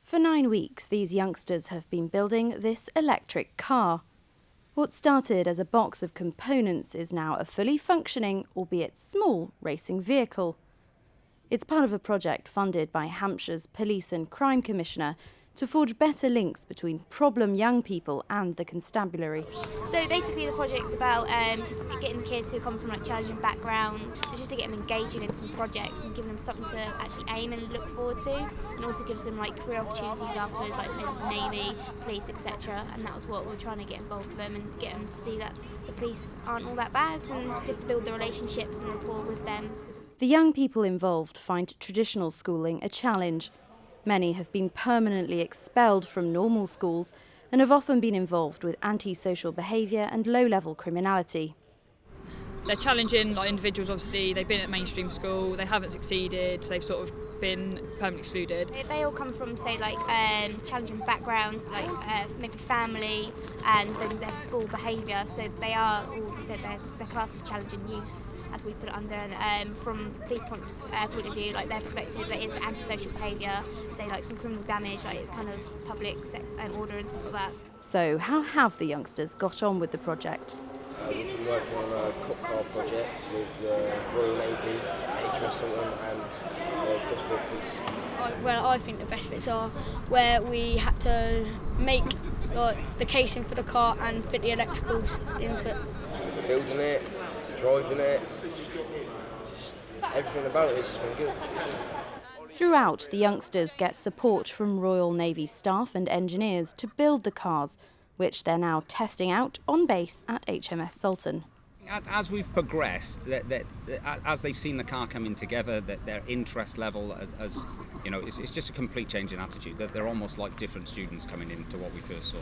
For 9 weeks, these youngsters have been building this electric car. What started as a box of components is now a fully functioning, albeit small, racing vehicle. It's part of a project funded by Hampshire's Police and Crime Commissioner to forge better links between problem young people and the constabulary. So basically the project's about just getting the kids who come from challenging backgrounds, so just to get them engaging in some projects and giving them something to actually aim and look forward to, and also gives them career opportunities afterwards, like maybe the Navy, police, etc. And that was what we were trying to get involved with them and get them to see that the police aren't all that bad, and just to build the relationships and rapport with them. The young people involved find traditional schooling a challenge. Many have been permanently expelled from normal schools and have often been involved with antisocial behaviour and low-level criminality. They're challenging individuals, obviously. They've been at mainstream school, they haven't succeeded, they've sort of been permanently excluded. They all come from, say, challenging backgrounds, maybe family and then their school behaviour. So they are all, they're classed as challenging youths, as we put it under. And from the police point of view, their perspective, that is antisocial behaviour, say some criminal damage, it's kind of public order and stuff like that. So how have the youngsters got on with the project? We've been working on a cop car project with the Royal Navy, Hampshire Solent and the Police. Well, I think the best bits are where we had to make the casing for the car and fit the electricals into it. Building it, driving it, just everything about it has been good. Throughout, the youngsters get support from Royal Navy staff and engineers to build the cars, which they're now testing out on base at HMS Solent. As we've progressed, as they've seen the car coming together, their interest level, as you know, it's just a complete change in attitude. That they're almost like different students coming into what we first saw.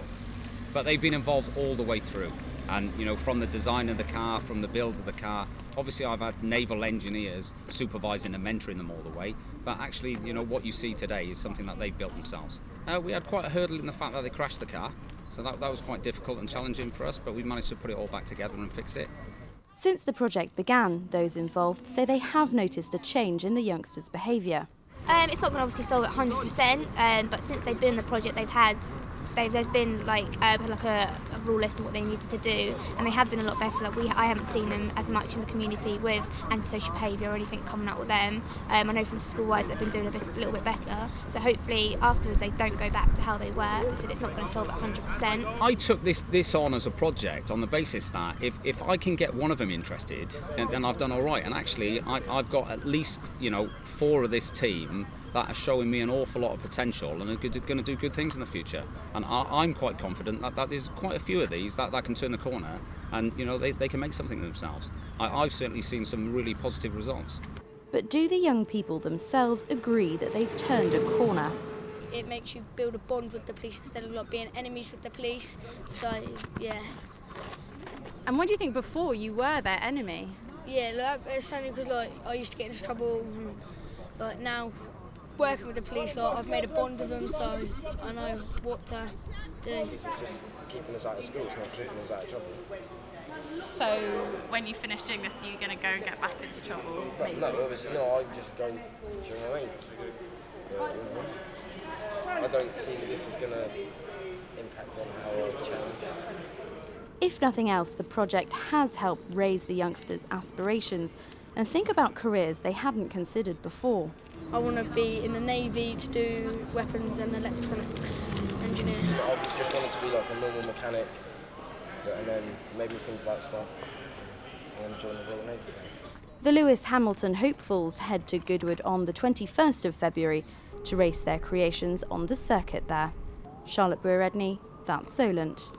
But they've been involved all the way through, and from the design of the car, from the build of the car. Obviously, I've had naval engineers supervising and mentoring them all the way. But actually, what you see today is something that they've built themselves. We had quite a hurdle in the fact that they crashed the car. So that was quite difficult and challenging for us, but we managed to put it all back together and fix it. Since the project began, those involved say they have noticed a change in the youngsters' behaviour. It's not going to obviously solve it 100%, but since they've been in the project, there's been a rule list of what they needed to do, and they have been a lot better. I haven't seen them as much in the community with antisocial behaviour or anything coming up with them. I know from school-wise they've been doing a little bit better, so hopefully afterwards they don't go back to how they were. So it's not going to solve it 100%. I took this on as a project on the basis that if I can get one of them interested, then I've done all right. And actually I've got at least 4 of this team that are showing me an awful lot of potential and are going to do good things in the future. And I'm quite confident that there's quite a few of these that can turn the corner and they can make something of themselves. I've certainly seen some really positive results. But do the young people themselves agree that they've turned a corner? It makes you build a bond with the police instead of being enemies with the police. So, yeah. And what do you think before you were their enemy? Yeah, it's only because I used to get into trouble and now working with the police, I've made a bond with them, so I know what to do. It's just keeping us out of school, it's not keeping us out of trouble. So when you finish doing this, are you going to go and get back into trouble? No, obviously not. I just go during my mates. I don't see this is going to impact on how I challenge. If nothing else, the project has helped raise the youngsters' aspirations and think about careers they hadn't considered before. I want to be in the Navy to do weapons and electronics engineer. I just wanted to be a normal mechanic, and then maybe think about stuff and then join the Royal Navy. The Lewis Hamilton hopefuls head to Goodwood on the 21st of February to race their creations on the circuit there. Charlotte Briere-Edney, that's Solent.